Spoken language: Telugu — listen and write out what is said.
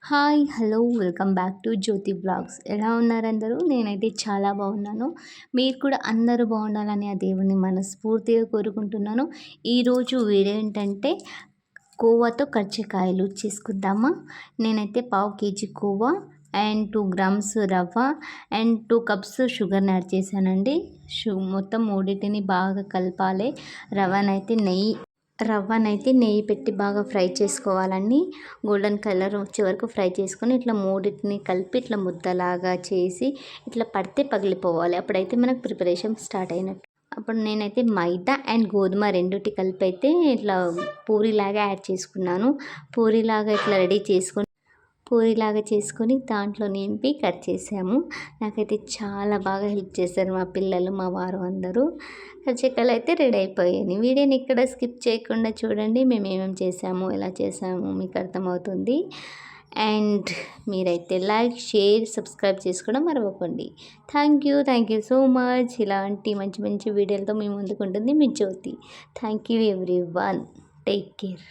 Hi! Hello! Welcome back to Jyothi vlogs. ఎలా ఉన్నారు అందరూ? నేనైతే చాలా బాగున్నాను. మీరు కూడా అందరూ బాగుండాలని ఆ దేవుడిని మనస్ఫూర్తిగా కోరుకుంటున్నాను. ఈరోజు వీడియో ఏంటంటే కోవాతో కజ్జికాయలు చేసుకుందామా? నేనైతే పావు కేజీ కోవా అండ్ 2 గ్రామ్స్ రవ్వ అండ్ 2 కప్స్ షుగర్‌ని యాడ్ చేశానండి. మొత్తం మూడిటిని బాగా కలపాలి. రవ్వనైతే నెయ్యి పెట్టి బాగా ఫ్రై చేసుకోవాలండి. గోల్డెన్ కలర్ వచ్చే వరకు ఫ్రై చేసుకొని ఇట్లా మూడింటిని కలిపి ఇట్లా ముద్దలాగా చేసి ఇట్లా పడితే పగిలిపోవాలి. అప్పుడైతే మనకు ప్రిపరేషన్ స్టార్ట్ అయినట్టు. అప్పుడు నేనైతే మైదా అండ్ గోధుమ రెండిటి కలిపి అయితే ఇట్లా పూరిలాగా యాడ్ చేసుకున్నాను. పూరిలాగా ఇట్లా రెడీ చేసుకొని దాంట్లో నింపి కట్ చేసాము. నాకైతే చాలా బాగా హెల్ప్ చేశారు మా పిల్లలు, మా వారు అందరూ. కజ్జికాయలు అయితే రెడీ అయిపోయాయి. వీడియోని ఇక్కడ స్కిప్ చేయకుండా చూడండి. మేము ఏమేమి చేసాము, ఎలా చేసాము మీకు అర్థమవుతుంది. అండ్ మీరైతే లైక్, షేర్, సబ్స్క్రైబ్ చేసుకోవడం మరవకండి. Thank you so much. ఇలాంటి మంచి మంచి వీడియోలతో మీ ముందుకు ఉంటుంది మీ Jyothi. Thank you everyone. Take care.